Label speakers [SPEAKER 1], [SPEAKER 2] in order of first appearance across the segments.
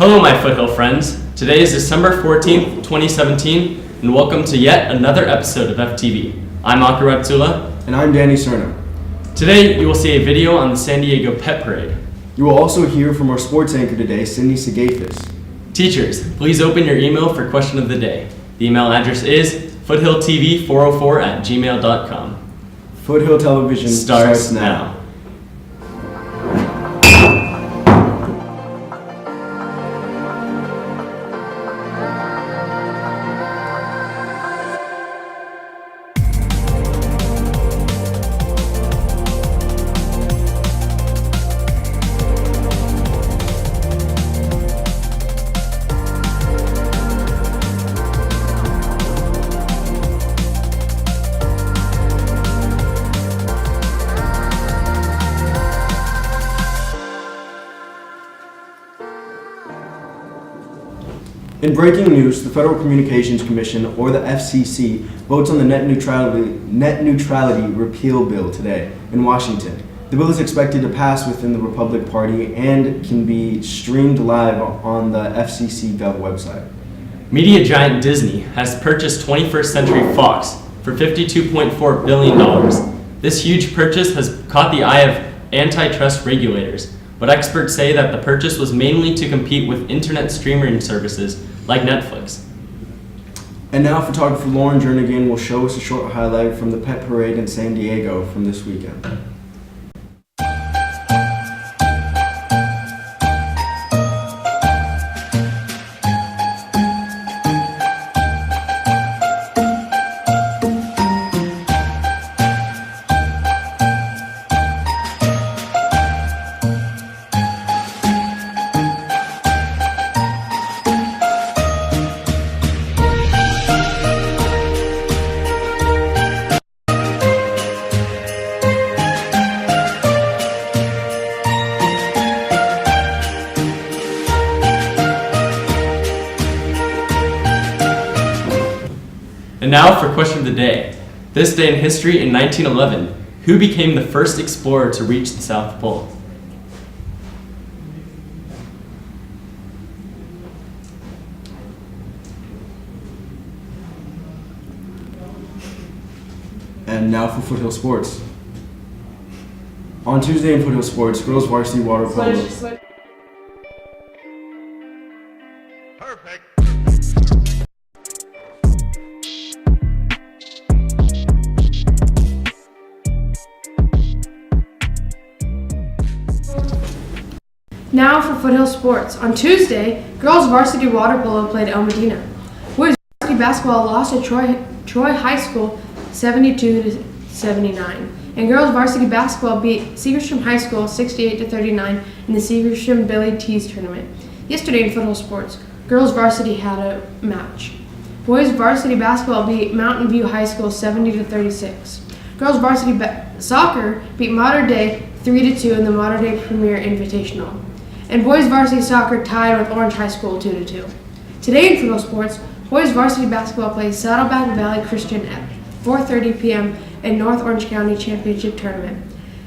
[SPEAKER 1] Hello my Foothill friends. Today is December 14th, 2017, and welcome to yet another episode of FTV. I'm Akar Abdullah.
[SPEAKER 2] And I'm Danny Cerno.
[SPEAKER 1] Today you will see a video on the San Diego Pet Parade.
[SPEAKER 2] You will also hear from our sports anchor today, Cindy Segafis.
[SPEAKER 1] Teachers, please open your email for question of the day. The email address is foothilltv404@gmail.com.
[SPEAKER 2] Foothill Television starts now. In breaking news, the Federal Communications Commission, or the FCC, votes on the net neutrality repeal bill today in Washington. The bill is expected to pass within the Republican Party and can be streamed live on the FCC Gov website.
[SPEAKER 1] Media giant Disney has purchased 21st Century Fox for $52.4 billion. This huge purchase has caught the eye of antitrust regulators, but experts say that the purchase was mainly to compete with internet streaming services like Netflix.
[SPEAKER 2] And now photographer Lauren Jernigan will show us a short highlight from the Pet Parade in San Diego from this weekend.
[SPEAKER 1] And now for question of the day. This day in history in 1911, who became the first explorer to reach the South Pole?
[SPEAKER 2] And now for Foothill Sports. On Tuesday in Foothill Sports, girls varsity water polo.
[SPEAKER 3] Perfect.
[SPEAKER 4] Now for Foothill Sports. On Tuesday, girls varsity water polo played El Medina. Boys varsity basketball lost to Troy High School 72-79. And girls varsity basketball beat Segerstrom High School 68-39 in the Segerstrom Billy Tees tournament. Yesterday in Foothill Sports, girls varsity had a match. Boys varsity basketball beat Mountain View High School 70-36. Girls varsity soccer beat Mater Dei 3-2 in the Mater Dei Premier Invitational. And boys varsity soccer tied with Orange High School 2-2. Today in Foothill Sports, boys varsity basketball plays Saddleback Valley Christian at 4:30 p.m. in North Orange County Championship Tournament.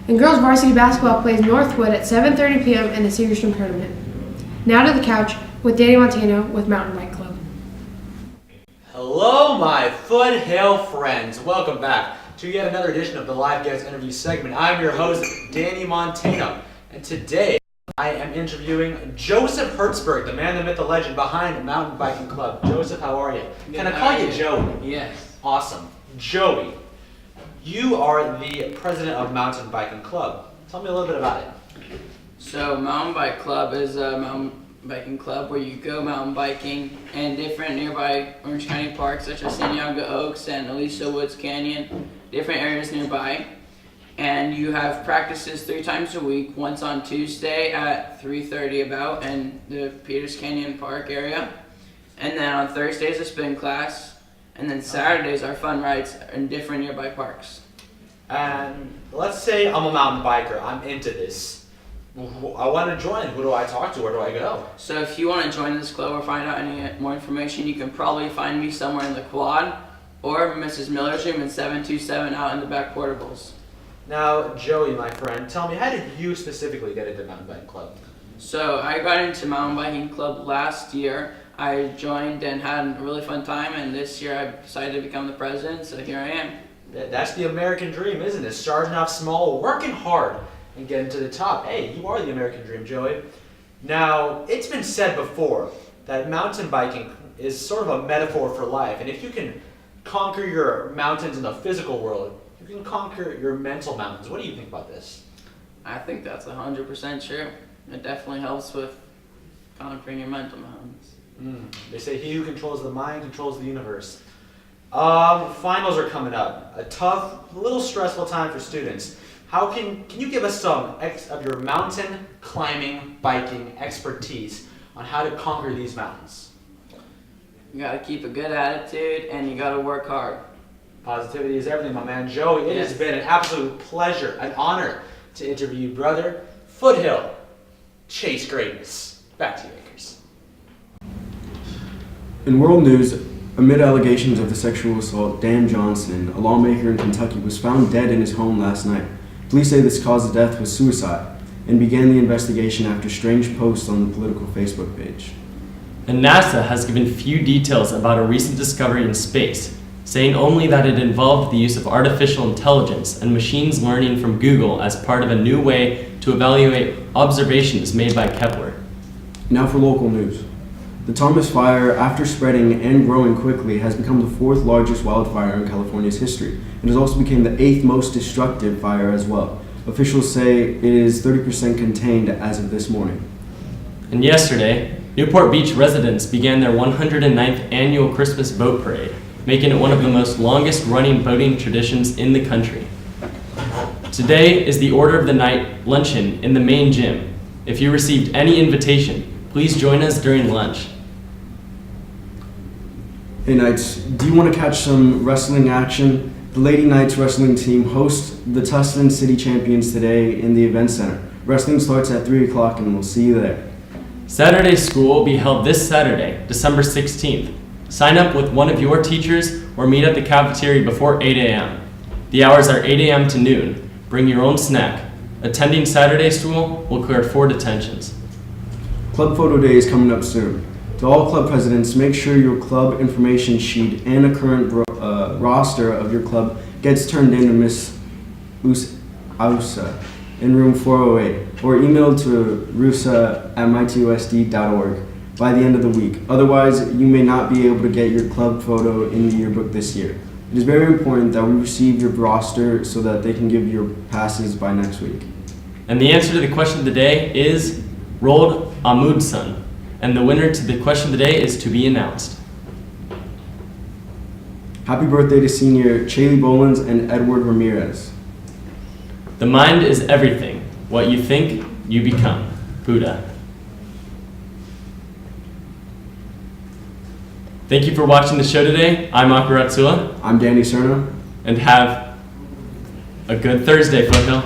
[SPEAKER 4] And girls varsity basketball plays Northwood at 7:30 p.m. in the Segerstrom Tournament. Now to the couch with Danny Montano with Mountain Bike Club.
[SPEAKER 5] Hello my Foothill friends. Welcome back to yet another edition of the Live Guest Interview segment. I'm your host, Danny Montano, and today I am interviewing Joseph Hertzberg, the man, the myth, the legend behind Mountain Biking Club. Joseph, how are you? Can I call you Joey?
[SPEAKER 6] Yes.
[SPEAKER 5] Awesome. Joey, you are the president of Mountain Biking Club. Tell me a little bit about it.
[SPEAKER 6] So Mountain Bike Club is a mountain biking club where you go mountain biking in different nearby Orange County parks such as San Diego Oaks and Aliso Woods Canyon, different areas nearby. And you have practices 3 times a week, once on Tuesday at 3:30 about in the Peters Canyon Park area. And then on Thursdays a spin class. And then Saturdays are fun rides in different nearby parks.
[SPEAKER 5] And let's say I'm a mountain biker. I'm into this. I want to join. Who do I talk to? Where do I go?
[SPEAKER 6] So if you want to join this club or find out any more information, you can probably find me somewhere in the quad or Mrs. Miller's room in 727 out in the back portables.
[SPEAKER 5] Now, Joey, my friend, tell me, how did you specifically get into Mountain Bike Club?
[SPEAKER 6] So I got into mountain biking club last year. I joined and had a really fun time, and this year I decided to become the president, so here I am.
[SPEAKER 5] That's the American dream, isn't it? Starting off small, working hard, and getting to the top. Hey, you are the American dream, Joey. Now, it's been said before that mountain biking is sort of a metaphor for life, and if you can conquer your mountains in the physical world, you can conquer your mental mountains. What do you think about this?
[SPEAKER 6] I think that's 100% true. It definitely helps with conquering your mental mountains.
[SPEAKER 5] They say he who controls the mind controls the universe. Finals are coming up. A tough, a little stressful time for students. How can you give us some of your mountain climbing, biking expertise on how to conquer these mountains?
[SPEAKER 6] You gotta keep a good attitude and you gotta work hard.
[SPEAKER 5] Positivity is everything, my man. Joey, it has been an absolute pleasure, an honor to interview you, brother. Foothill, chase greatness. Back to you, Akers.
[SPEAKER 2] In world news, amid allegations of the sexual assault, Dan Johnson, a lawmaker in Kentucky, was found dead in his home last night. Police say this cause of death was suicide and began the investigation after strange posts on the political Facebook page.
[SPEAKER 1] And NASA has given few details about a recent discovery in space, saying only that it involved the use of artificial intelligence and machines learning from Google as part of a new way to evaluate observations made by Kepler.
[SPEAKER 2] Now for local news. The Thomas Fire, after spreading and growing quickly, has become the fourth largest wildfire in California's history. It has also become the eighth most destructive fire as well. Officials say it is 30% contained as of this morning.
[SPEAKER 1] And yesterday, Newport Beach residents began their 109th annual Christmas boat parade, making it one of the most longest running boating traditions in the country. Today is the Order of the Night luncheon in the main gym. If you received any invitation, please join us during lunch.
[SPEAKER 2] Hey Knights, do you want to catch some wrestling action? The Lady Knights wrestling team hosts the Tustin City Champions today in the event center. Wrestling starts at 3 o'clock and we'll see you there.
[SPEAKER 1] Saturday school will be held this Saturday, December 16th. Sign up with one of your teachers or meet at the cafeteria before 8 a.m. The hours are 8 a.m. to noon. Bring your own snack. Attending Saturday school will clear 4 detentions.
[SPEAKER 2] Club Photo Day is coming up soon. To all club presidents, make sure your club information sheet and a current roster of your club gets turned in to Miss Ausa in room 408 or emailed to rusa@mytusd.org by the end of the week. Otherwise, you may not be able to get your club photo in the yearbook this year. It is very important that we receive your roster so that they can give your passes by next week.
[SPEAKER 1] And the answer to the question of the day is Rold Amundsen. And the winner to the question of the day is to be announced.
[SPEAKER 2] Happy birthday to senior Chaley Bolins and Edward Ramirez.
[SPEAKER 1] The mind is everything. What you think, you become. Buddha. Thank you for watching the show today. I'm Akaratsua.
[SPEAKER 2] I'm Danny Cerna.
[SPEAKER 1] And have a good Thursday, Foothill.